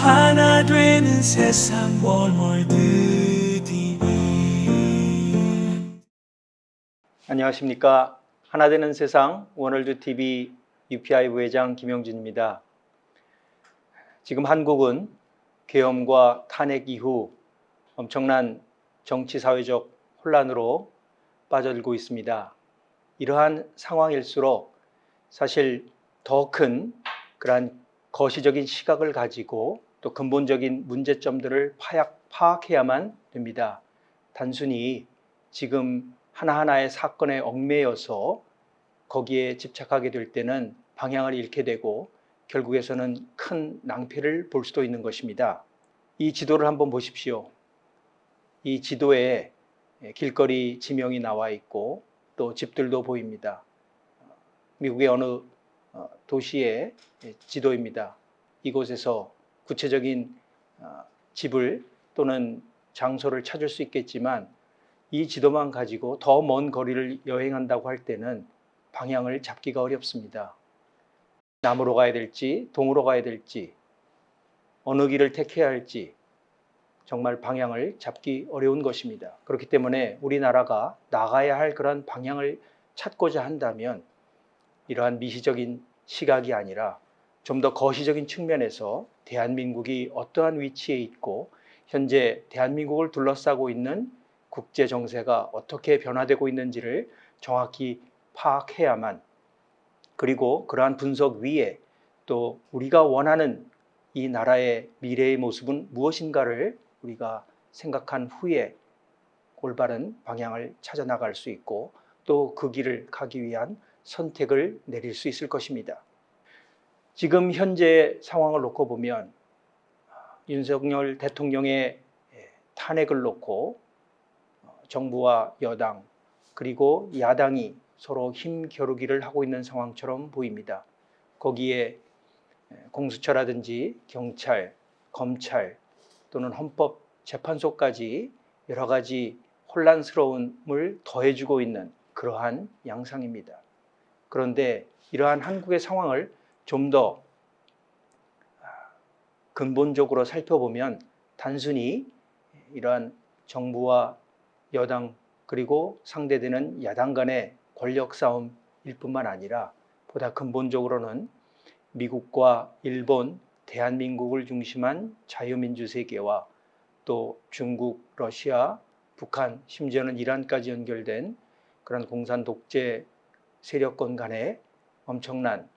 하나 되는 세상 월월드 TV. 안녕하십니까. 하나 되는 세상 월월드 TV UPI 부회장 김영진입니다. 지금 한국은 계엄과 탄핵 이후 엄청난 정치 사회적 혼란으로 빠져들고 있습니다. 이러한 상황일수록 사실 더 큰 그러한 거시적인 시각을 가지고 또 근본적인 문제점들을 파악해야만 됩니다. 단순히 지금 하나하나의 사건에 얽매여서 거기에 집착하게 될 때는 방향을 잃게 되고 결국에서는 큰 낭패를 볼 수도 있는 것입니다. 이 지도를 한번 보십시오. 이 지도에 길거리 지명이 나와 있고 또 집들도 보입니다. 미국의 어느 도시의 지도입니다. 이곳에서 구체적인 집을 또는 장소를 찾을 수 있겠지만 이 지도만 가지고 더 먼 거리를 여행한다고 할 때는 방향을 잡기가 어렵습니다. 남으로 가야 될지 동으로 가야 될지 어느 길을 택해야 할지 정말 방향을 잡기 어려운 것입니다. 그렇기 때문에 우리나라가 나가야 할 그런 방향을 찾고자 한다면 이러한 미시적인 시각이 아니라 좀 더 거시적인 측면에서 대한민국이 어떠한 위치에 있고 현재 대한민국을 둘러싸고 있는 국제 정세가 어떻게 변화되고 있는지를 정확히 파악해야만, 그리고 그러한 분석 위에 또 우리가 원하는 이 나라의 미래의 모습은 무엇인가를 우리가 생각한 후에 올바른 방향을 찾아 나갈 수 있고 또 그 길을 가기 위한 선택을 내릴 수 있을 것입니다. 지금 현재 상황을 놓고 보면 윤석열 대통령의 탄핵을 놓고 정부와 여당 그리고 야당이 서로 힘겨루기를 하고 있는 상황처럼 보입니다. 거기에 공수처라든지 경찰, 검찰 또는 헌법재판소까지 여러 가지 혼란스러움을 더해주고 있는 그러한 양상입니다. 그런데 이러한 한국의 상황을 좀 더 근본적으로 살펴보면 단순히 이러한 정부와 여당 그리고 상대되는 야당 간의 권력 싸움일 뿐만 아니라 보다 근본적으로는 미국과 일본, 대한민국을 중심한 자유민주 세계와 또 중국, 러시아, 북한, 심지어는 이란까지 연결된 그런 공산 독재 세력권 간의 엄청난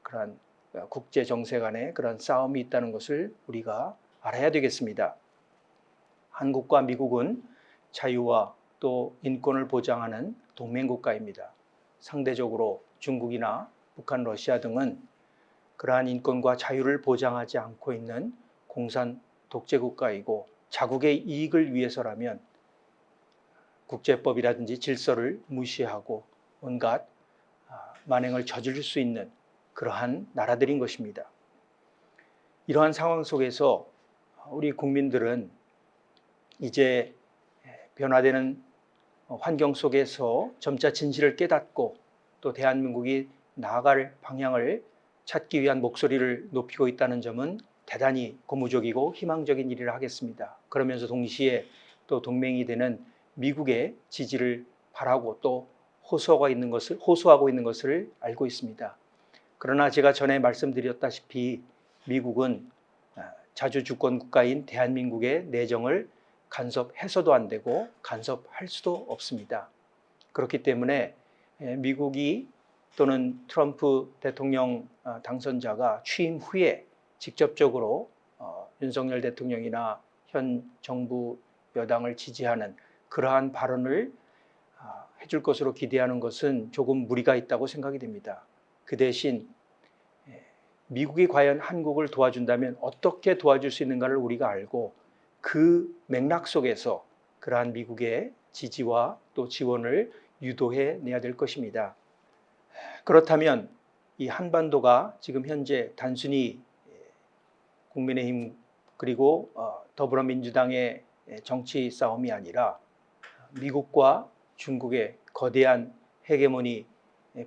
그런 국제 정세 간의 그런 싸움이 있다는 것을 우리가 알아야 되겠습니다. 한국과 미국은 자유와 또 인권을 보장하는 동맹국가입니다. 상대적으로 중국이나 북한, 러시아 등은 그러한 인권과 자유를 보장하지 않고 있는 공산 독재국가이고 자국의 이익을 위해서라면 국제법이라든지 질서를 무시하고 온갖 만행을 저지를 수 있는 그러한 나라들인 것입니다. 이러한 상황 속에서 우리 국민들은 이제 변화되는 환경 속에서 점차 진실을 깨닫고 또 대한민국이 나아갈 방향을 찾기 위한 목소리를 높이고 있다는 점은 대단히 고무적이고 희망적인 일이라 하겠습니다. 그러면서 동시에 또 동맹이 되는 미국의 지지를 바라고 또 호소하고 있는 것을 알고 있습니다. 그러나 제가 전에 말씀드렸다시피 미국은 자주 주권 국가인 대한민국의 내정을 간섭해서도 안 되고 간섭할 수도 없습니다. 그렇기 때문에 미국이 또는 트럼프 대통령 당선자가 취임 후에 직접적으로 윤석열 대통령이나 현 정부 여당을 지지하는 그러한 발언을 해줄 것으로 기대하는 것은 조금 무리가 있다고 생각이 됩니다. 그 대신 미국이 과연 한국을 도와준다면 어떻게 도와줄 수 있는가를 우리가 알고 그 맥락 속에서 그러한 미국의 지지와 또 지원을 유도해 내야 될 것입니다. 그렇다면 이 한반도가 지금 현재 단순히 국민의힘 그리고 더불어민주당의 정치 싸움이 아니라 미국과 중국의 거대한 헤게모니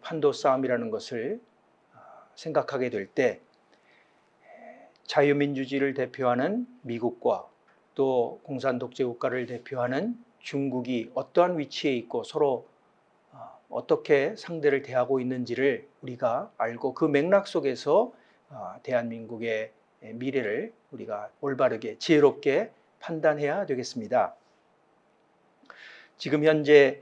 판도 싸움이라는 것을 생각하게 될 때 자유민주주의를 대표하는 미국과 또 공산독재 국가를 대표하는 중국이 어떠한 위치에 있고 서로 어떻게 상대를 대하고 있는지를 우리가 알고 그 맥락 속에서 대한민국의 미래를 우리가 올바르게 지혜롭게 판단해야 되겠습니다. 지금 현재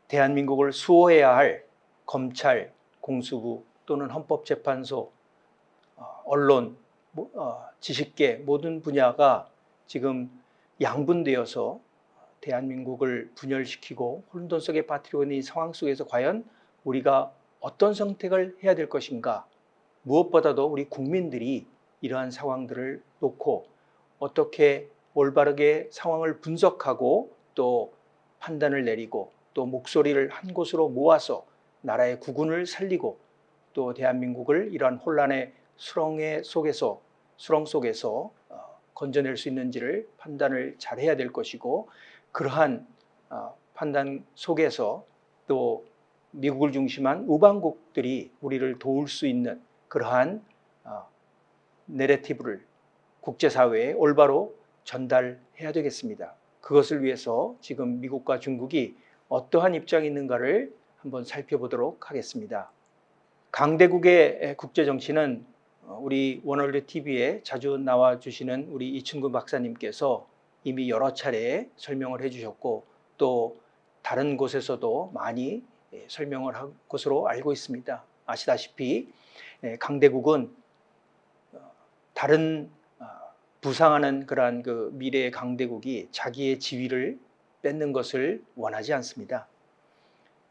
대한민국을 수호해야 할 검찰, 공수부 또는 헌법재판소, 언론, 지식계 모든 분야가 지금 양분되어서 대한민국을 분열시키고 혼돈 속에 빠뜨리고 있는 이 상황 속에서 과연 우리가 어떤 선택을 해야 될 것인가? 무엇보다도 우리 국민들이 이러한 상황들을 놓고 어떻게 올바르게 상황을 분석하고 또 판단을 내리고 또 목소리를 한 곳으로 모아서 나라의 국운을 살리고 또 대한민국을 이러한 혼란의 수렁 속에서 건져낼 수 있는지를 판단을 잘해야 될 것이고, 그러한 판단 속에서 또 미국을 중심한 우방국들이 우리를 도울 수 있는 그러한 내러티브를 국제사회에 올바로 전달해야 되겠습니다. 그것을 위해서 지금 미국과 중국이 어떠한 입장이 있는가를 한번 살펴보도록 하겠습니다. 강대국의 국제정치는 우리 원월드 TV에 자주 나와주시는 우리 이춘근 박사님께서 이미 여러 차례 설명을 해주셨고 또 다른 곳에서도 많이 설명을 한 것으로 알고 있습니다. 아시다시피 강대국은 다른 부상하는 그러한 그 미래의 강대국이 자기의 지위를 뺏는 것을 원하지 않습니다.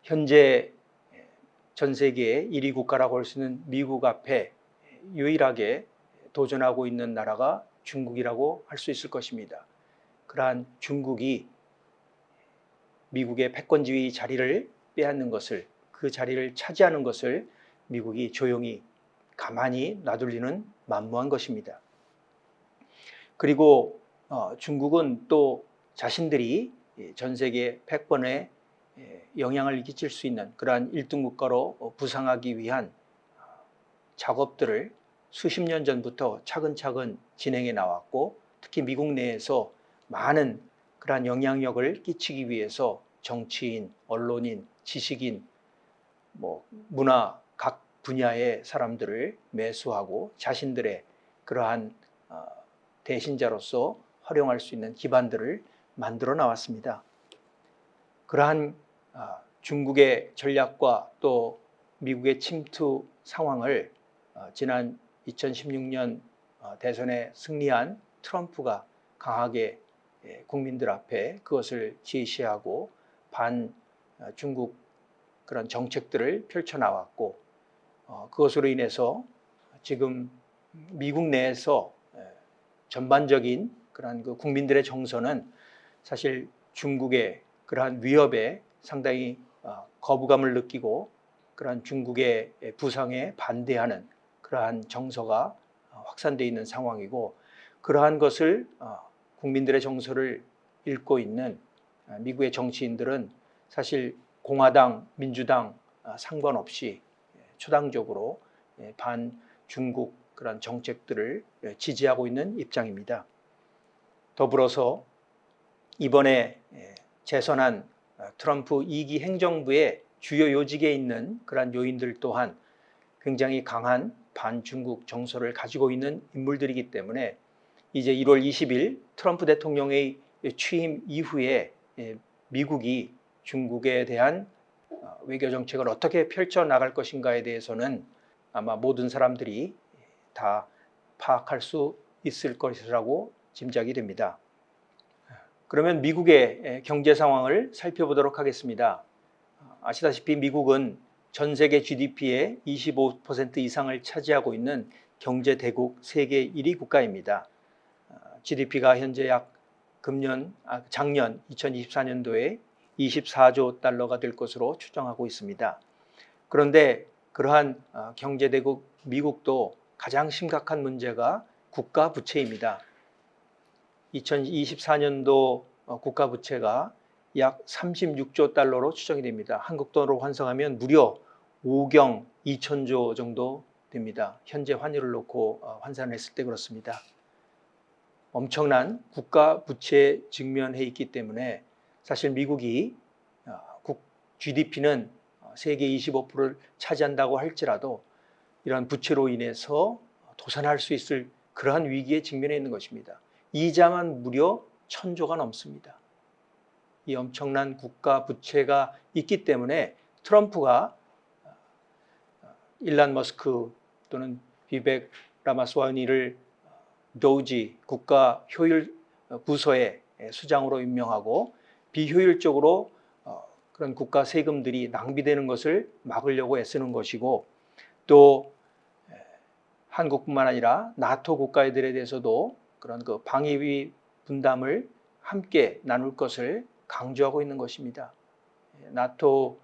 현재 전 세계의 1위 국가라고 할 수 있는 미국 앞에 유일하게 도전하고 있는 나라가 중국이라고 할 수 있을 것입니다. 그러한 중국이 미국의 패권지위 자리를 빼앗는 것을, 그 자리를 차지하는 것을 미국이 조용히 가만히 놔둘 리는 만무한 것입니다. 그리고 중국은 또 자신들이 전 세계 패권에 영향을 끼칠 수 있는 그러한 1등 국가로 부상하기 위한 작업들을 수십 년 전부터 차근차근 진행해 나왔고, 특히 미국 내에서 많은 그러한 영향력을 끼치기 위해서 정치인, 언론인, 지식인, 문화 각 분야의 사람들을 매수하고 자신들의 그러한 대신자로서 활용할 수 있는 기반들을 만들어 나왔습니다. 그러한 중국의 전략과 또 미국의 침투 상황을 지난 2016년 대선에 승리한 트럼프가 강하게 국민들 앞에 그것을 제시하고 반 중국 그런 정책들을 펼쳐 나왔고, 그것으로 인해서 지금 미국 내에서 전반적인 그러한 그 국민들의 정서는 사실 중국의 그러한 위협에 상당히 거부감을 느끼고 그러한 중국의 부상에 반대하는 그러한 정서가 확산되어 있는 상황이고, 그러한 것을 국민들의 정서를 읽고 있는 미국의 정치인들은 사실 공화당, 민주당 상관없이 초당적으로 반중국 그런 정책들을 지지하고 있는 입장입니다. 더불어서 이번에 재선한 트럼프 2기 행정부의 주요 요직에 있는 그런 요인들 또한 굉장히 강한 반중국 정서를 가지고 있는 인물들이기 때문에 이제 1월 20일 트럼프 대통령의 취임 이후에 미국이 중국에 대한 외교 정책을 어떻게 펼쳐나갈 것인가에 대해서는 아마 모든 사람들이 다 파악할 수 있을 것이라고 짐작이 됩니다. 그러면 미국의 경제 상황을 살펴보도록 하겠습니다. 아시다시피 미국은 전 세계 GDP의 25% 이상을 차지하고 있는 경제 대국 세계 1위 국가입니다. GDP가 현재 작년 2024년도에 24조 달러가 될 것으로 추정하고 있습니다. 그런데 그러한 경제 대국 미국도 가장 심각한 문제가 국가 부채입니다. 2024년도 국가 부채가 약 36조 달러로 추정이 됩니다. 한국 돈으로 환산하면 무려 5경 2천조 정도 됩니다. 현재 환율을 놓고 환산을 했을 때 그렇습니다. 엄청난 국가 부채에 직면해 있기 때문에 사실 미국이 GDP는 세계 25%를 차지한다고 할지라도 이러한 부채로 인해서 도산할 수 있을 그러한 위기에 직면해 있는 것입니다. 이자만 무려 1,000조가 넘습니다. 이 엄청난 국가 부채가 있기 때문에 트럼프가 일란 머스크 또는 비백 라마스와니를 도지 국가 효율 부서의 수장으로 임명하고 비효율적으로 그런 국가 세금들이 낭비되는 것을 막으려고 애쓰는 것이고, 또 한국뿐만 아니라 나토 국가들에 대해서도 그런 그 방위비 분담을 함께 나눌 것을 강조하고 있는 것입니다. 나토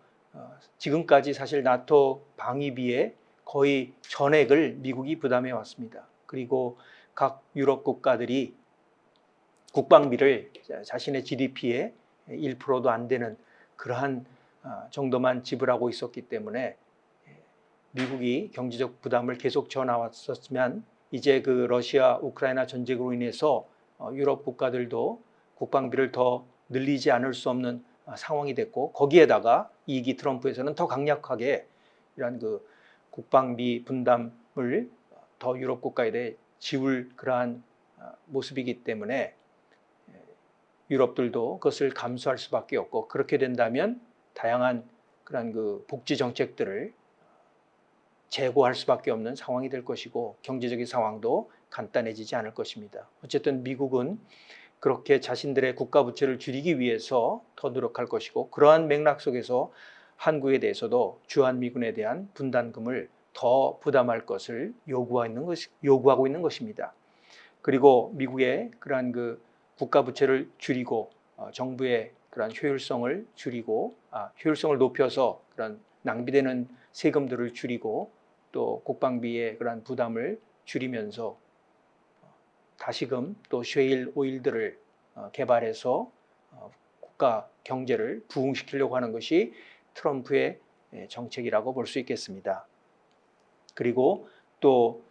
지금까지 사실 나토 방위비의 거의 전액을 미국이 부담해 왔습니다. 그리고 각 유럽 국가들이 국방비를 자신의 GDP의 1%도 안 되는 그러한 정도만 지불하고 있었기 때문에 미국이 경제적 부담을 계속 져나왔었지만, 이제 그 러시아 우크라이나 전쟁으로 인해서 유럽 국가들도 국방비를 더 늘리지 않을 수 없는 상황이 됐고, 거기에다가 2기 트럼프에서는 더 강력하게 이런 그 국방비 분담을 더 유럽 국가에 대해 지울 그러한 모습이기 때문에 유럽들도 그것을 감수할 수밖에 없고, 그렇게 된다면 다양한 그런 그 복지 정책들을 재고할 수밖에 없는 상황이 될 것이고, 경제적인 상황도 간단해지지 않을 것입니다. 어쨌든 미국은 그렇게 자신들의 국가 부채를 줄이기 위해서 더 노력할 것이고, 그러한 맥락 속에서 한국에 대해서도 주한미군에 대한 분담금을 더 부담할 것을 요구하고 있는 것입니다. 그리고 미국의 그러한 그 국가 부채를 줄이고 정부의 그러한 효율성을 줄이고 효율성을 높여서 그런 낭비되는 세금들을 줄이고 또 국방비의 그러한 부담을 줄이면서 다시금 또 셰일 오일들을 개발해서 국가 경제를 부흥시키려고 하는 것이 트럼프의 정책이라고 볼 수 있겠습니다. 그리고 또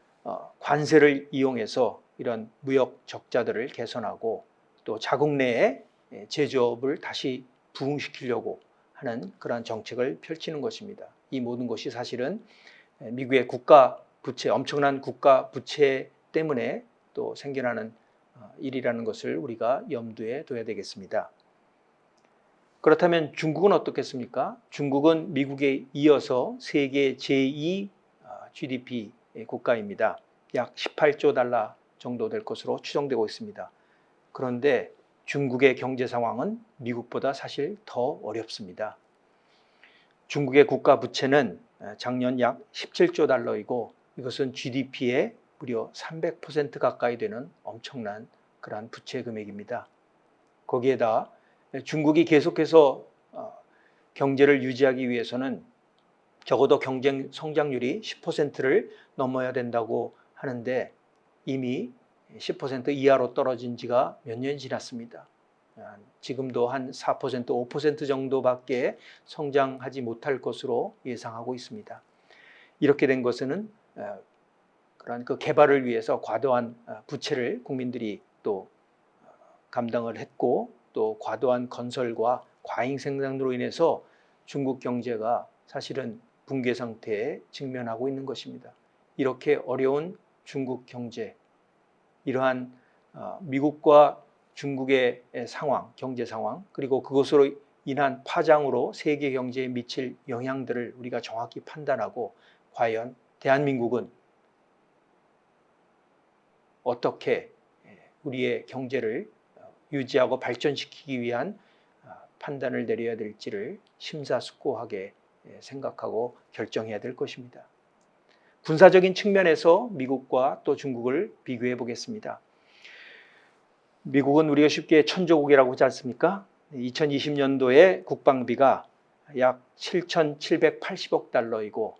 관세를 이용해서 이런 무역 적자들을 개선하고 또 자국 내에 제조업을 다시 부흥시키려고 하는 그러한 정책을 펼치는 것입니다. 이 모든 것이 사실은 미국의 국가 부채, 엄청난 국가 부채 때문에 또 생겨나는 일이라는 것을 우리가 염두에 둬야 되겠습니다. 그렇다면 중국은 어떻겠습니까? 중국은 미국에 이어서 세계 제2 GDP 국가입니다. 약 18조 달러 정도 될 것으로 추정되고 있습니다. 그런데 중국의 경제 상황은 미국보다 사실 더 어렵습니다. 중국의 국가 부채는 작년 약 17조 달러이고, 이것은 GDP의 무려 300% 가까이 되는 엄청난 그러한 부채 금액입니다. 거기에다 중국이 계속해서 경제를 유지하기 위해서는 적어도 경제 성장률이 10%를 넘어야 된다고 하는데 이미 10% 이하로 떨어진 지가 몇 년이 지났습니다. 지금도 한 4%, 5% 정도밖에 성장하지 못할 것으로 예상하고 있습니다. 이렇게 된 것은 그런 그 개발을 위해서 과도한 부채를 국민들이 또 감당을 했고, 또 과도한 건설과 과잉 생산으로 인해서 중국 경제가 사실은 붕괴 상태에 직면하고 있는 것입니다. 이렇게 어려운 중국 경제, 이러한 미국과 중국의 상황, 경제 상황, 그리고 그것으로 인한 파장으로 세계 경제에 미칠 영향들을 우리가 정확히 판단하고 과연 대한민국은 어떻게 우리의 경제를 유지하고 발전시키기 위한 판단을 내려야 될지를 심사숙고하게 생각하고 결정해야 될 것입니다. 군사적인 측면에서 미국과 또 중국을 비교해 보겠습니다. 미국은 우리가 쉽게 천조국이라고 하지 않습니까? 2020년도에 국방비가 약 7,780억 달러이고,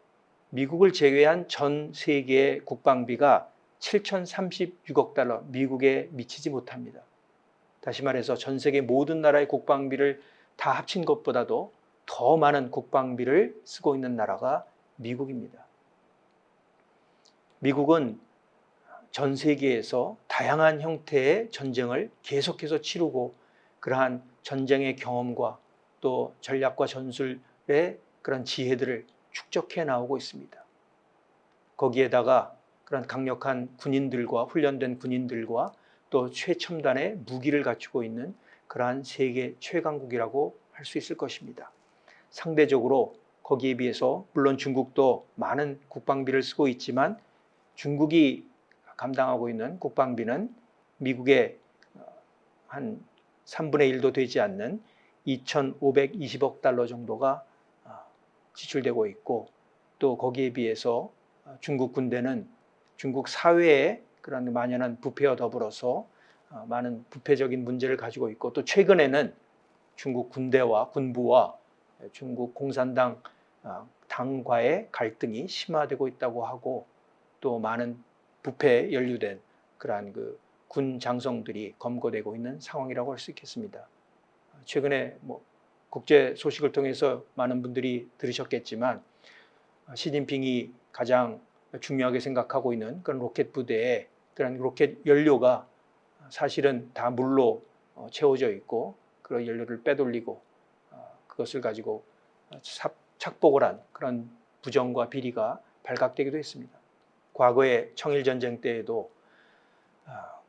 미국을 제외한 전 세계의 국방비가 7,036억 달러, 미국에 미치지 못합니다. 다시 말해서 전 세계 모든 나라의 국방비를 다 합친 것보다도 더 많은 국방비를 쓰고 있는 나라가 미국입니다. 미국은 전 세계에서 다양한 형태의 전쟁을 계속해서 치르고 그러한 전쟁의 경험과 또 전략과 전술의 그런 지혜들을 축적해 나오고 있습니다. 거기에다가 그런 강력한 군인들과 훈련된 군인들과 또 최첨단의 무기를 갖추고 있는 그러한 세계 최강국이라고 할 수 있을 것입니다. 상대적으로 거기에 비해서 물론 중국도 많은 국방비를 쓰고 있지만 중국이 감당하고 있는 국방비는 미국의 한 3분의 1도 되지 않는 2,520억 달러 정도가 지출되고 있고 또 거기에 비해서 중국 군대는 중국 사회에 그런 만연한 부패와 더불어서 많은 부패적인 문제를 가지고 있고 또 최근에는 중국 군대와 군부와 중국 공산당 당과의 갈등이 심화되고 있다고 하고 또 많은 부패에 연루된 그러한 군 장성들이 검거되고 있는 상황이라고 할 수 있겠습니다. 최근에 국제 소식을 통해서 많은 분들이 들으셨겠지만 시진핑이 가장 중요하게 생각하고 있는 그런 로켓 부대에 그런 로켓 연료가 사실은 다 물로 채워져 있고 그런 연료를 빼돌리고 그것을 가지고 착복을 한 그런 부정과 비리가 발각되기도 했습니다. 과거의 청일전쟁 때에도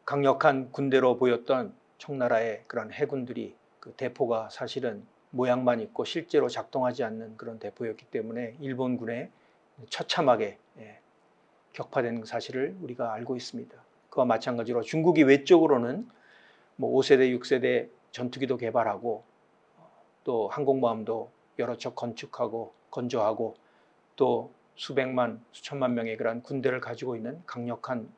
강력한 군대로 보였던 청나라의 그런 해군들이 그 대포가 사실은 모양만 있고 실제로 작동하지 않는 그런 대포였기 때문에 일본군에 처참하게 격파된 사실을 우리가 알고 있습니다. 그와 마찬가지로 중국이 외적으로는 5세대, 6세대 전투기도 개발하고 또 항공모함도 여러 척 건축하고 건조하고 또 수백만, 수천만 명의 그런 군대를 가지고 있는 강력한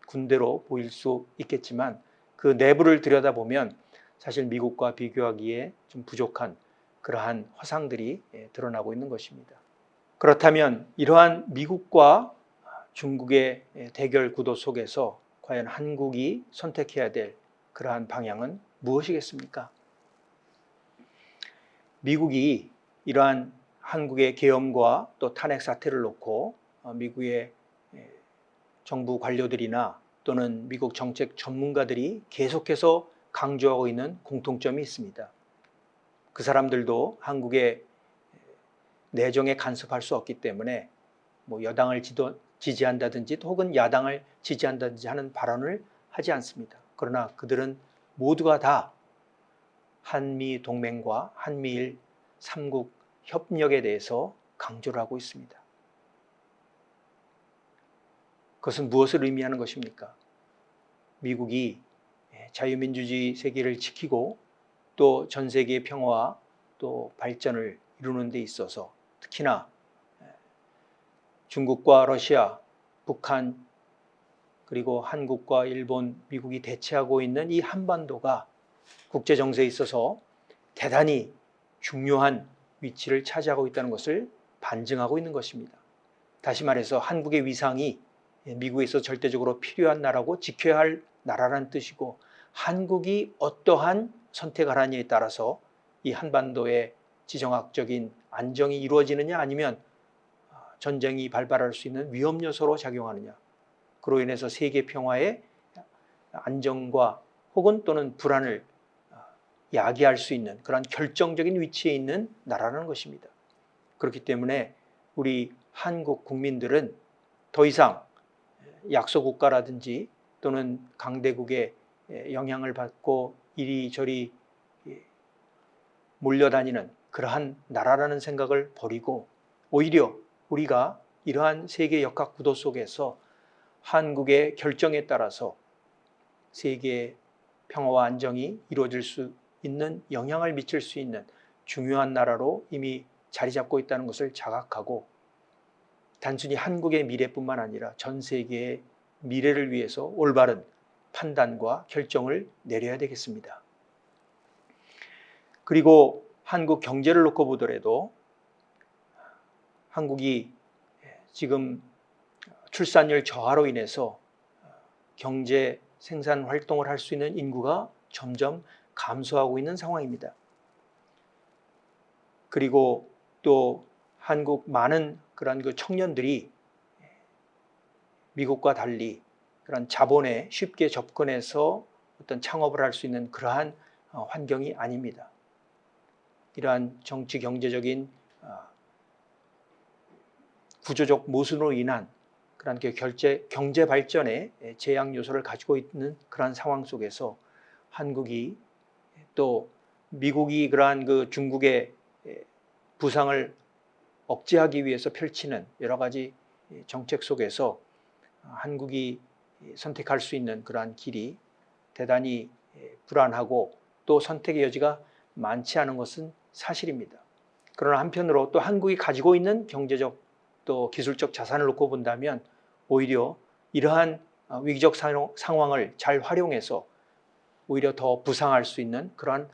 군대로 보일 수 있겠지만 그 내부를 들여다보면 사실 미국과 비교하기에 좀 부족한 그러한 화상들이 드러나고 있는 것입니다. 그렇다면 이러한 미국과 중국의 대결 구도 속에서 과연 한국이 선택해야 될 그러한 방향은 무엇이겠습니까? 미국이 이러한 한국의 계엄과 또 탄핵 사태를 놓고 미국의 정부 관료들이나 또는 미국 정책 전문가들이 계속해서 강조하고 있는 공통점이 있습니다. 그 사람들도 한국의 내정에 간섭할 수 없기 때문에 여당을 지지한다든지 혹은 야당을 지지한다든지 하는 발언을 하지 않습니다. 그러나 그들은 모두가 다 한미 동맹과 한미일 3국 협력에 대해서 강조를 하고 있습니다. 그것은 무엇을 의미하는 것입니까? 미국이 자유민주주의 세계를 지키고 또 전 세계의 평화와 또 발전을 이루는 데 있어서 특히나 중국과 러시아, 북한 그리고 한국과 일본, 미국이 대치하고 있는 이 한반도가 국제 정세에 있어서 대단히 중요한 위치를 차지하고 있다는 것을 반증하고 있는 것입니다. 다시 말해서 한국의 위상이 미국에서 절대적으로 필요한 나라고 지켜야 할 나라라는 뜻이고 한국이 어떠한 선택을 하느냐에 따라서 이 한반도의 지정학적인 안정이 이루어지느냐 아니면 전쟁이 발발할 수 있는 위험 요소로 작용하느냐 그로 인해서 세계 평화의 안정과 혹은 또는 불안을 야기할 수 있는 그런 결정적인 위치에 있는 나라라는 것입니다. 그렇기 때문에 우리 한국 국민들은 더 이상 약소국가라든지 또는 강대국의 영향을 받고 이리저리 몰려다니는 그러한 나라라는 생각을 버리고 오히려 우리가 이러한 세계 역학 구도 속에서 한국의 결정에 따라서 세계의 평화와 안정이 이루어질 수 있는 영향을 미칠 수 있는 중요한 나라로 이미 자리 잡고 있다는 것을 자각하고 단순히 한국의 미래뿐만 아니라 전 세계의 미래를 위해서 올바른 판단과 결정을 내려야 되겠습니다. 그리고 한국 경제를 놓고 보더라도 한국이 지금 출산율 저하로 인해서 경제 생산 활동을 할 수 있는 인구가 점점 감소하고 있는 상황입니다. 그리고 또 한국 많은 그런 청년들이 미국과 달리 그런 자본에 쉽게 접근해서 어떤 창업을 할 수 있는 그러한 환경이 아닙니다. 이러한 정치 경제적인 구조적 모순으로 인한 그런 경제 발전에 제약 요소를 가지고 있는 그러한 상황 속에서 한국이 또 미국이 그러한 그 중국의 부상을 억제하기 위해서 펼치는 여러 가지 정책 속에서 한국이 선택할 수 있는 그러한 길이 대단히 불안하고 또 선택의 여지가 많지 않은 것은 사실입니다. 그러나 한편으로 또 한국이 가지고 있는 경제적 또 기술적 자산을 놓고 본다면 오히려 이러한 위기적 상황을 잘 활용해서 오히려 더 부상할 수 있는 그러한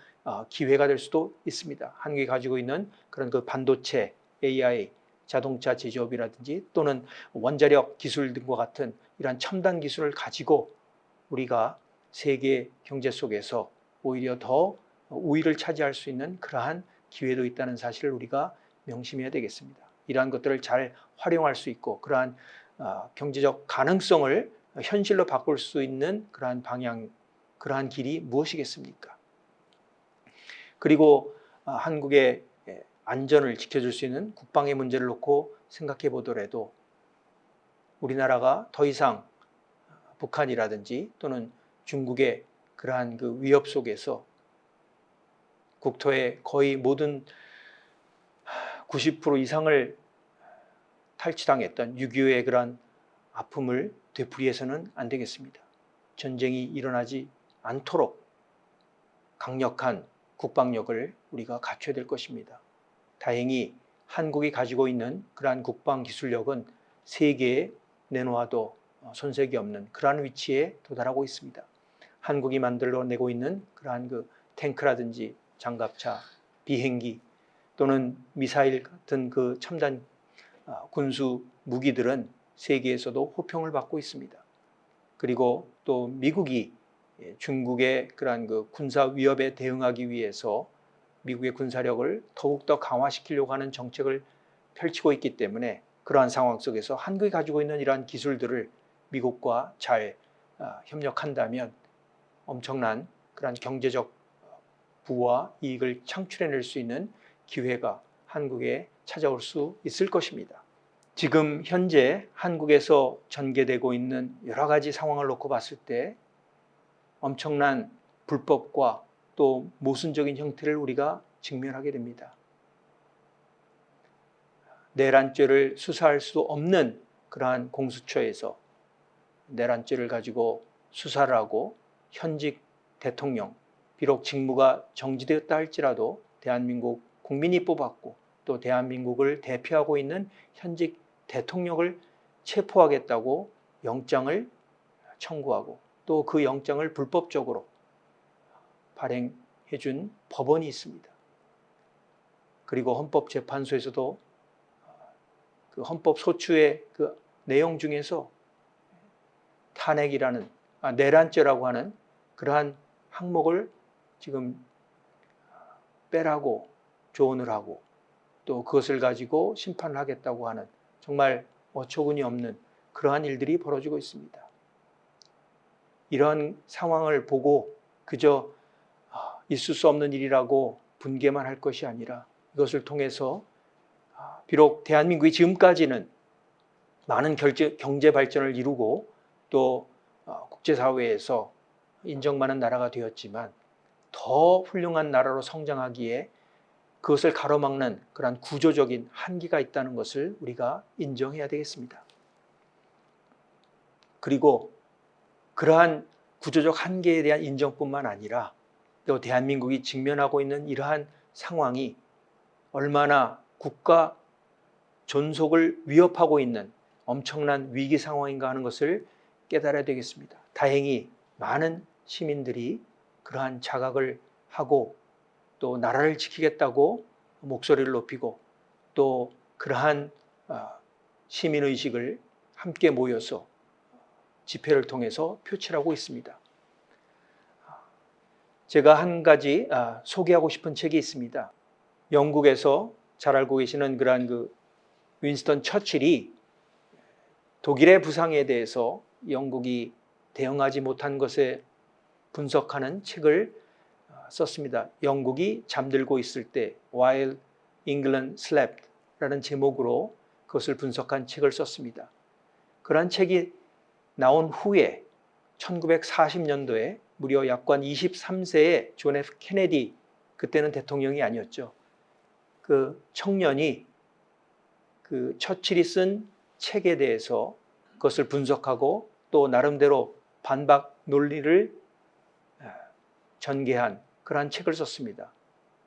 기회가 될 수도 있습니다. 한국이 가지고 있는 그런 그 반도체, AI, 자동차 제조업이라든지 또는 원자력 기술 등과 같은 이러한 첨단 기술을 가지고 우리가 세계 경제 속에서 오히려 더 우위를 차지할 수 있는 그러한 기회도 있다는 사실을 우리가 명심해야 되겠습니다. 이러한 것들을 잘 활용할 수 있고 그러한 경제적 가능성을 현실로 바꿀 수 있는 그러한 방향, 그러한 길이 무엇이겠습니까? 그리고 한국의 안전을 지켜줄 수 있는 국방의 문제를 놓고 생각해 보더라도 우리나라가 더 이상 북한이라든지 또는 중국의 그러한 그 위협 속에서 국토의 거의 모든 90% 이상을 탈취당했던 6.25의 그러한 아픔을 되풀이해서는 안 되겠습니다. 전쟁이 일어나지 않도록 강력한 국방력을 우리가 갖춰야 될 것입니다. 다행히 한국이 가지고 있는 그러한 국방 기술력은 세계에 내놓아도 손색이 없는 그러한 위치에 도달하고 있습니다. 한국이 만들어내고 있는 그러한 그 탱크라든지 장갑차, 비행기 또는 미사일 같은 그 첨단 군수 무기들은 세계에서도 호평을 받고 있습니다. 그리고 또 미국이 중국의 그러한 그 군사 위협에 대응하기 위해서 미국의 군사력을 더욱더 강화시키려고 하는 정책을 펼치고 있기 때문에 그러한 상황 속에서 한국이 가지고 있는 이러한 기술들을 미국과 잘 협력한다면 엄청난 그러한 경제적 부와 이익을 창출해낼 수 있는 기회가 한국에 찾아올 수 있을 것입니다. 지금 현재 한국에서 전개되고 있는 여러 가지 상황을 놓고 봤을 때 엄청난 불법과 또 모순적인 형태를 우리가 직면하게 됩니다. 내란죄를 수사할 수 없는 그러한 공수처에서 내란죄를 가지고 수사를 하고 현직 대통령, 비록 직무가 정지되었다 할지라도 대한민국 국민이 뽑았고 또 대한민국을 대표하고 있는 현직 대통령을 체포하겠다고 영장을 청구하고 또 그 영장을 불법적으로 발행해 준 법원이 있습니다. 그리고 헌법재판소에서도 그 헌법 소추의 그 내용 중에서 탄핵이라는 내란죄라고 하는 그러한 항목을 지금 빼라고 조언을 하고 또 그것을 가지고 심판을 하겠다고 하는 정말 어처구니 없는 그러한 일들이 벌어지고 있습니다. 이러한 상황을 보고 그저 있을 수 없는 일이라고 분개만 할 것이 아니라 이것을 통해서 비록 대한민국이 지금까지는 많은 경제 발전을 이루고 또 국제사회에서 인정받는 나라가 되었지만 더 훌륭한 나라로 성장하기에 그것을 가로막는 그러한 구조적인 한계가 있다는 것을 우리가 인정해야 되겠습니다. 그리고 그러한 구조적 한계에 대한 인정뿐만 아니라 또 대한민국이 직면하고 있는 이러한 상황이 얼마나 국가 존속을 위협하고 있는 엄청난 위기 상황인가 하는 것을 깨달아야 되겠습니다. 다행히 많은 시민들이 그러한 자각을 하고 또 나라를 지키겠다고 목소리를 높이고 또 그러한 시민의식을 함께 모여서 집회를 통해서 표출하고 있습니다. 제가 한 가지 소개하고 싶은 책이 있습니다. 영국에서 잘 알고 계시는 그러한 그 윈스턴 처칠이 독일의 부상에 대해서 영국이 대응하지 못한 것에 분석하는 책을 썼습니다. 영국이 잠들고 있을 때 While England Slept라는 제목으로 그것을 분석한 책을 썼습니다. 그러한 책이 나온 후에 1940년도에 무려 약관 23세의 존 F 케네디, 그때는 대통령이 아니었죠. 그 청년이 그 처칠이 쓴 책에 대해서 그것을 분석하고 또 나름대로 반박 논리를 전개한 그러한 책을 썼습니다.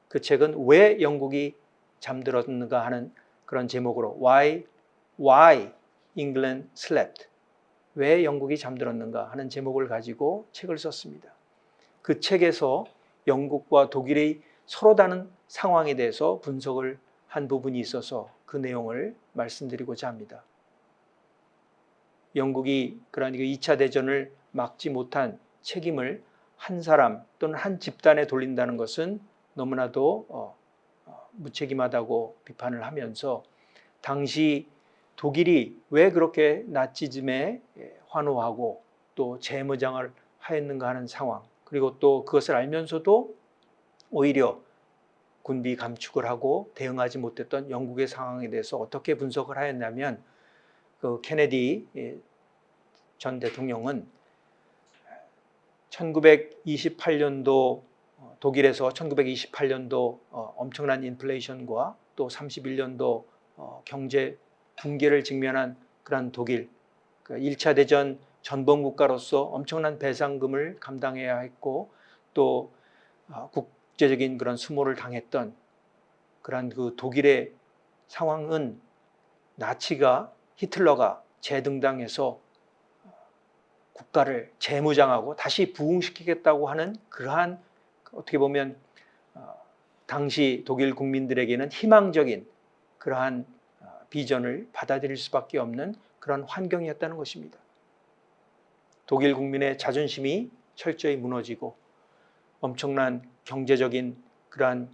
그 책은 왜 영국이 잠들었는가 하는 그런 제목으로 Why England Slept, 왜 영국이 잠들었는가 하는 제목을 가지고 책을 썼습니다. 그 책에서 영국과 독일의 서로 다른 상황에 대해서 분석을 한 부분이 있어서 그 내용을 말씀드리고자 합니다. 영국이 그러한 2차 대전을 막지 못한 책임을 한 사람 또는 한 집단에 돌린다는 것은 너무나도 무책임하다고 비판을 하면서 당시 독일이 왜 그렇게 나치즘에 환호하고 또 재무장을 하였는가 하는 상황, 그리고 또 그것을 알면서도 오히려 군비 감축을 하고 대응하지 못했던 영국의 상황에 대해서 어떻게 분석을 하였냐면, 그 케네디 전 대통령은 1928년도 독일에서 1928년도 엄청난 인플레이션과 또 31년도 경제 붕괴를 직면한 그런 독일, 1차 대전 전범 국가로서 엄청난 배상금을 감당해야 했고 또 국제적인 그런 수모를 당했던 그런 그 독일의 상황은 나치가, 히틀러가 재등장해서 국가를 재무장하고 다시 부흥시키겠다고 하는 그러한, 어떻게 보면 당시 독일 국민들에게는 희망적인 그러한 비전을 받아들일 수밖에 없는 그런 환경이었다는 것입니다. 독일 국민의 자존심이 철저히 무너지고 엄청난 경제적인 그러한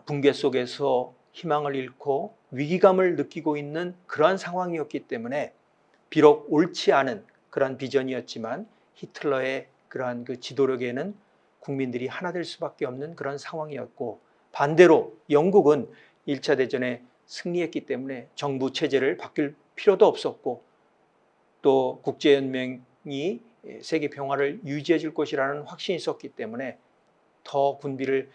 붕괴 속에서 희망을 잃고 위기감을 느끼고 있는 그러한 상황이었기 때문에 비록 옳지 않은 그러한 비전이었지만 히틀러의 그러한 그 지도력에는 국민들이 하나 될 수밖에 없는 그런 상황이었고, 반대로 영국은 1차 대전에 승리했기 때문에 정부 체제를 바뀔 필요도 없었고 또 국제연맹이 세계 평화를 유지해 줄 것이라는 확신이 있었기 때문에 더 군비를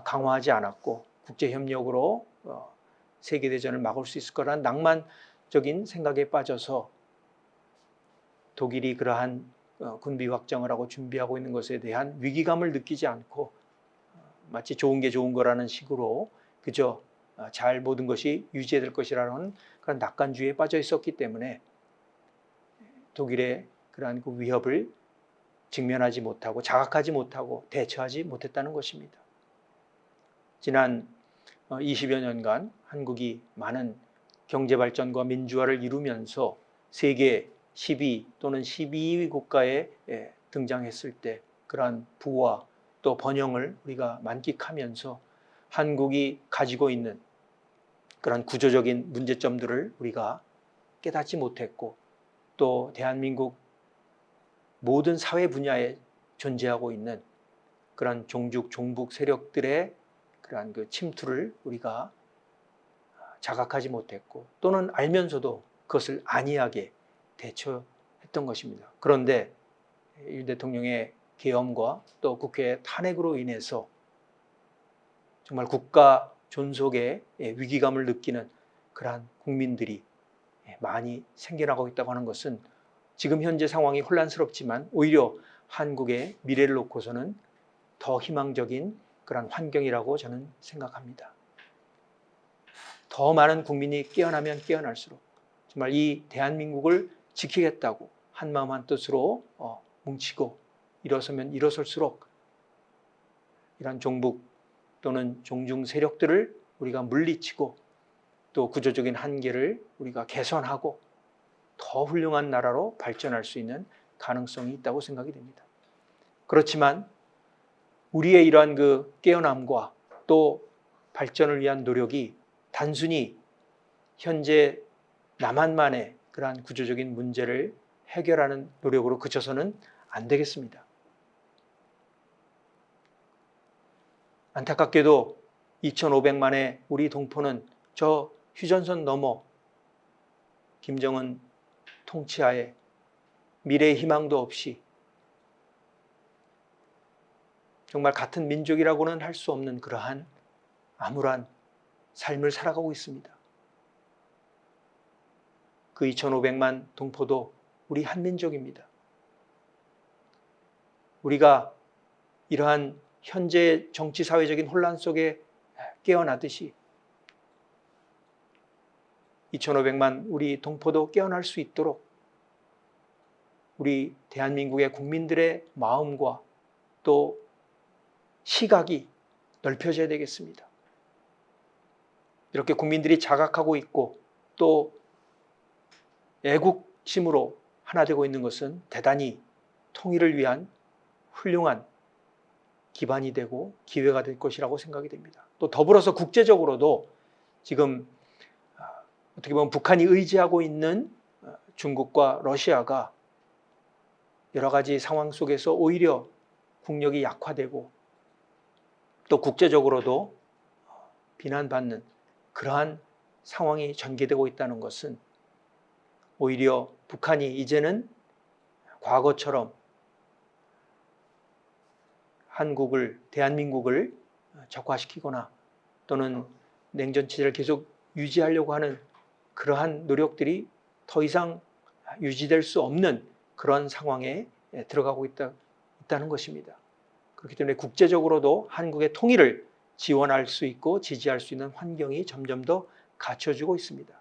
강화하지 않았고 국제협력으로 세계대전을 막을 수 있을 거라는 낭만적인 생각에 빠져서 독일이 그러한 군비 확장을 하고 준비하고 있는 것에 대한 위기감을 느끼지 않고 마치 좋은 게 좋은 거라는 식으로 그저 잘 모든 것이 유지될 것이라는 그런 낙관주의에 빠져 있었기 때문에 독일의 그러한 그 위협을 직면하지 못하고 자각하지 못하고 대처하지 못했다는 것입니다. 지난 20여 년간 한국이 많은 경제발전과 민주화를 이루면서 세계 10위 또는 12위 국가에 등장했을 때 그러한 부와 또 번영을 우리가 만끽하면서 한국이 가지고 있는 그런 구조적인 문제점들을 우리가 깨닫지 못했고 또 대한민국 모든 사회 분야에 존재하고 있는 그런 종북 세력들의 그러한 그 침투를 우리가 자각하지 못했고 또는 알면서도 그것을 안이하게 대처했던 것입니다. 그런데 일 대통령의 계엄과 또 국회의 탄핵으로 인해서 정말 국가 존속의 위기감을 느끼는 그러한 국민들이 많이 생겨나고 있다고 하는 것은 지금 현재 상황이 혼란스럽지만 오히려 한국의 미래를 놓고서는 더 희망적인 그런 환경이라고 저는 생각합니다. 더 많은 국민이 깨어나면 깨어날수록 정말 이 대한민국을 지키겠다고 한마음 한뜻으로 뭉치고 일어서면 일어설수록 이런 종북 또는 종중 세력들을 우리가 물리치고 또 구조적인 한계를 우리가 개선하고 더 훌륭한 나라로 발전할 수 있는 가능성이 있다고 생각이 됩니다. 그렇지만 우리의 이러한 그 깨어남과 또 발전을 위한 노력이 단순히 현재 남한만의 그러한 구조적인 문제를 해결하는 노력으로 그쳐서는 안 되겠습니다. 안타깝게도 2,500만의 우리 동포는 저 휴전선 넘어 김정은 통치하에 미래의 희망도 없이 정말 같은 민족이라고는 할 수 없는 그러한 암울한 삶을 살아가고 있습니다. 그 2,500만 동포도 우리 한민족입니다. 우리가 이러한 현재 정치 사회적인 혼란 속에 깨어나듯이 2,500만 우리 동포도 깨어날 수 있도록 우리 대한민국의 국민들의 마음과 또 시각이 넓혀져야 되겠습니다. 이렇게 국민들이 자각하고 있고 또 애국심으로 하나 되고 있는 것은 대단히 통일을 위한 훌륭한 기반이 되고 기회가 될 것이라고 생각이 됩니다. 또 더불어서 국제적으로도 지금 어떻게 보면 북한이 의지하고 있는 중국과 러시아가 여러 가지 상황 속에서 오히려 국력이 약화되고 또 국제적으로도 비난받는 그러한 상황이 전개되고 있다는 것은 오히려 북한이 이제는 과거처럼 대한민국을 적화시키거나 또는 냉전 체제를 계속 유지하려고 하는 그러한 노력들이 더 이상 유지될 수 없는 그런 상황에 들어가고 있다는 것입니다. 그렇기 때문에 국제적으로도 한국의 통일을 지원할 수 있고 지지할 수 있는 환경이 점점 더 갖춰지고 있습니다.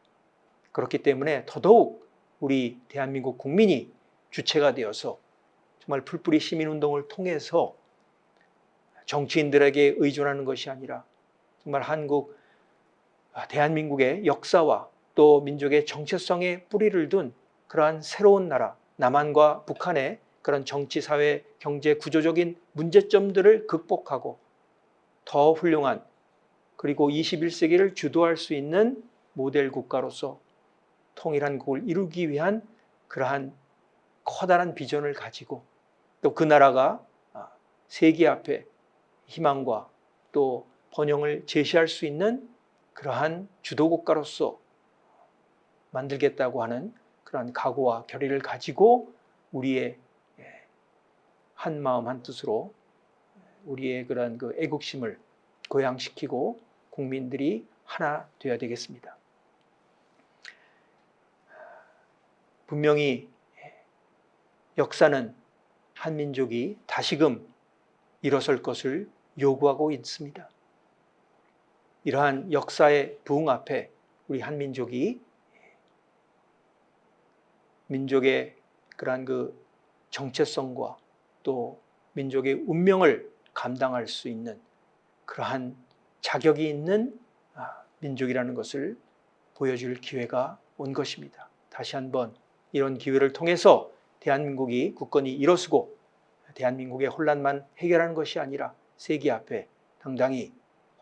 그렇기 때문에 더더욱 우리 대한민국 국민이 주체가 되어서 정말 풀뿌리 시민운동을 통해서 정치인들에게 의존하는 것이 아니라 정말 대한민국의 역사와 또 민족의 정체성에 뿌리를 둔 그러한 새로운 나라, 남한과 북한의 그런 정치, 사회, 경제, 구조적인 문제점들을 극복하고 더 훌륭한 그리고 21세기를 주도할 수 있는 모델 국가로서 통일한 국을 이루기 위한 그러한 커다란 비전을 가지고 또 그 나라가 세계 앞에 희망과 또 번영을 제시할 수 있는 그러한 주도 국가로서 만들겠다고 하는 그러한 각오와 결의를 가지고 우리의 한 마음 한 뜻으로 우리의 그러한 그 애국심을 고양시키고 국민들이 하나 되어야 되겠습니다. 분명히 역사는 한민족이 다시금 일어설 것을 요구하고 있습니다. 이러한 역사의 부흥 앞에 우리 한민족이 민족의 그러한 그 정체성과 또 민족의 운명을 감당할 수 있는 그러한 자격이 있는 민족이라는 것을 보여줄 기회가 온 것입니다. 다시 한번 이런 기회를 통해서 대한민국이 굳건히 일어서고 대한민국의 혼란만 해결하는 것이 아니라 세계 앞에 당당히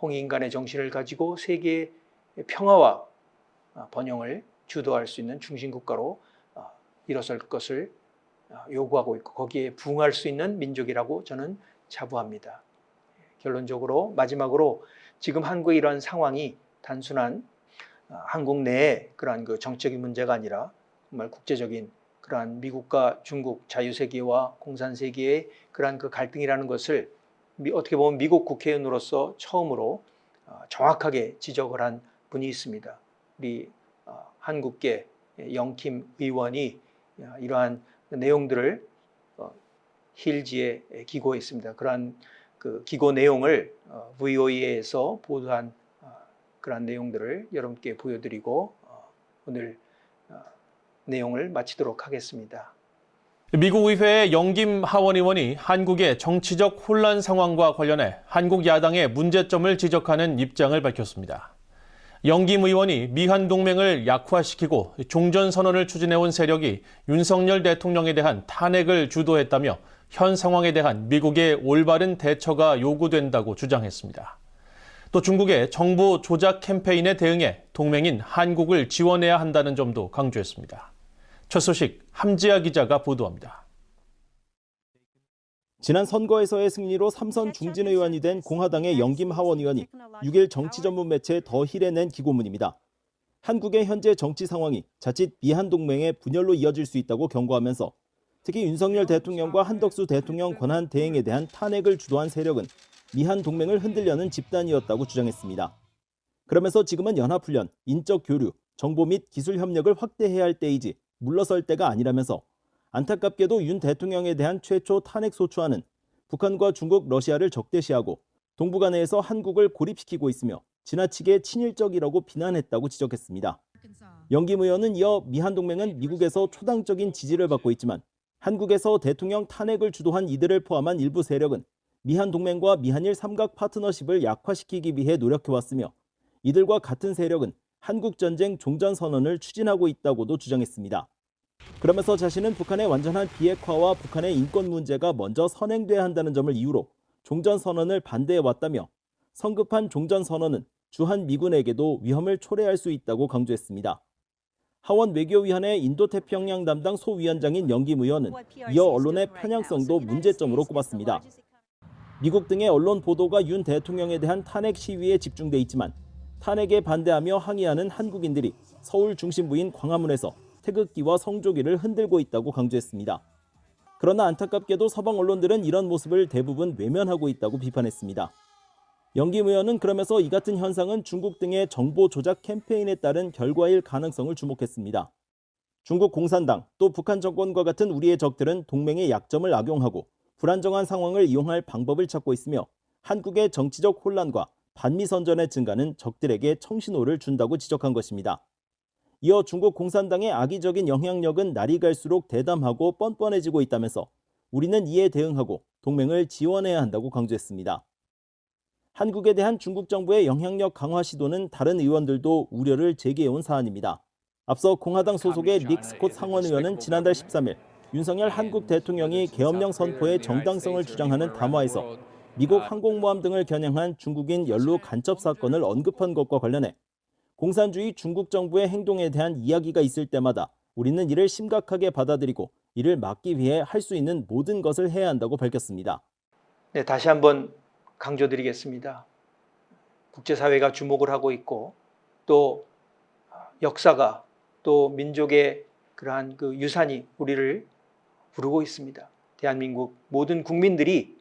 홍익인간의 정신을 가지고 세계의 평화와 번영을 주도할 수 있는 중심국가로 일어설 것을 요구하고 있고 거기에 부응할 수 있는 민족이라고 저는 자부합니다. 결론적으로 마지막으로 지금 한국의 이러한 상황이 단순한 한국 내의 그러한 그 정적인 문제가 아니라 정말 국제적인 그러한 미국과 중국 자유세계와 공산세계의 그러한 그 갈등이라는 것을 어떻게 보면 미국 국회의원으로서 처음으로 정확하게 지적을 한 분이 있습니다. 우리 한국계 영킴 의원이 이러한 내용들을 힐지에 기고했습니다. 그러한 그 기고 내용을 VOA에서 보도한 그러한 내용들을 여러분께 보여드리고 오늘 내용을 마치도록 하겠습니다. 미국 의회의 영김 하원 의원이 한국의 정치적 혼란 상황과 관련해 한국 야당의 문제점을 지적하는 입장을 밝혔습니다. 영김 의원이 미한 동맹을 약화시키고 종전선언을 추진해온 세력이 윤석열 대통령에 대한 탄핵을 주도했다며 현 상황에 대한 미국의 올바른 대처가 요구된다고 주장했습니다. 또 중국의 정보 조작 캠페인에 대응해 동맹인 한국을 지원해야 한다는 점도 강조했습니다. 첫 소식 함지아 기자가 보도합니다. 지난 선거에서의 승리로 3선 중진 의원이 된 공화당의 영김 하원 의원이 6일 정치 전문 매체 더 힐에 낸 기고문입니다. 한국의 현재 정치 상황이 자칫 미한 동맹의 분열로 이어질 수 있다고 경고하면서 특히 윤석열 대통령과 한덕수 대통령 권한 대행에 대한 탄핵을 주도한 세력은 미한 동맹을 흔들려는 집단이었다고 주장했습니다. 그러면서 지금은 연합훈련, 인적 교류, 정보 및 기술 협력을 확대해야 할 때이지 물러설 때가 아니라면서 안타깝게도 윤 대통령에 대한 최초 탄핵 소추안은 북한과 중국, 러시아를 적대시하고 동북아내에서 한국을 고립시키고 있으며 지나치게 친일적이라고 비난했다고 지적했습니다. 영김 의원은 이어 미한동맹은 미국에서 초당적인 지지를 받고 있지만 한국에서 대통령 탄핵을 주도한 이들을 포함한 일부 세력은 미한동맹과 미한일 삼각 파트너십을 약화시키기 위해 노력해왔으며 이들과 같은 세력은 한국전쟁 종전선언을 추진하고 있다고도 주장했습니다. 그러면서 자신은 북한의 완전한 비핵화와 북한의 인권 문제가 먼저 선행돼야 한다는 점을 이유로 종전선언을 반대해왔다며 성급한 종전선언은 주한 미군에게도 위험을 초래할 수 있다고 강조했습니다. 하원 외교위원회 인도태평양 담당 소위원장인 영김 의원은 이어 언론의 편향성도 문제점으로 꼽았습니다. 미국 등의 언론 보도가 윤 대통령에 대한 탄핵 시위에 집중돼 있지만 탄핵에 반대하며 항의하는 한국인들이 서울 중심부인 광화문에서 태극기와 성조기를 흔들고 있다고 강조했습니다. 그러나 안타깝게도 서방 언론들은 이런 모습을 대부분 외면하고 있다고 비판했습니다. 영김 의원은 그러면서 이 같은 현상은 중국 등의 정보 조작 캠페인에 따른 결과일 가능성을 주목했습니다. 중국 공산당 또 북한 정권과 같은 우리의 적들은 동맹의 약점을 악용하고 불안정한 상황을 이용할 방법을 찾고 있으며 한국의 정치적 혼란과 반미 선전의 증가는 적들에게 청신호를 준다고 지적한 것입니다. 이어 중국 공산당의 악의적인 영향력은 날이 갈수록 대담하고 뻔뻔해지고 있다면서 우리는 이에 대응하고 동맹을 지원해야 한다고 강조했습니다. 한국에 대한 중국 정부의 영향력 강화 시도는 다른 의원들도 우려를 제기해온 사안입니다. 앞서 공화당 소속의 닉 스콧 상원 의원은 지난달 13일 윤석열 한국 대통령이 계엄령 선포의 정당성을 주장하는 담화에서 미국 항공모함 등을 겨냥한 중국인 연루 간첩 사건을 언급한 것과 관련해 공산주의 중국 정부의 행동에 대한 이야기가 있을 때마다 우리는 이를 심각하게 받아들이고 이를 막기 위해 할 수 있는 모든 것을 해야 한다고 밝혔습니다. 네, 다시 한번 강조드리겠습니다. 국제사회가 주목을 하고 있고 또 역사가 또 민족의 그러한 그 유산이 우리를 부르고 있습니다. 대한민국 모든 국민들이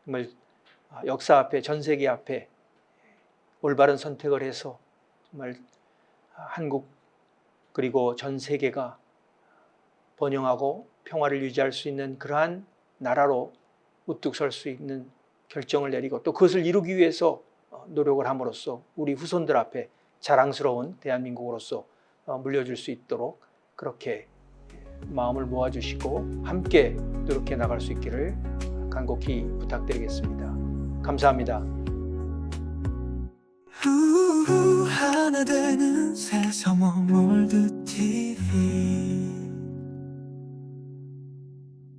정말 역사 앞에 전 세계 앞에 올바른 선택을 해서 정말 한국 그리고 전 세계가 번영하고 평화를 유지할 수 있는 그러한 나라로 우뚝 설 수 있는 결정을 내리고 또 그것을 이루기 위해서 노력을 함으로써 우리 후손들 앞에 자랑스러운 대한민국으로서 물려줄 수 있도록 그렇게 마음을 모아주시고 함께 노력해 나갈 수 있기를 간곡히 부탁드리겠습니다. 감사합니다. 하나 되는 새서 머물듯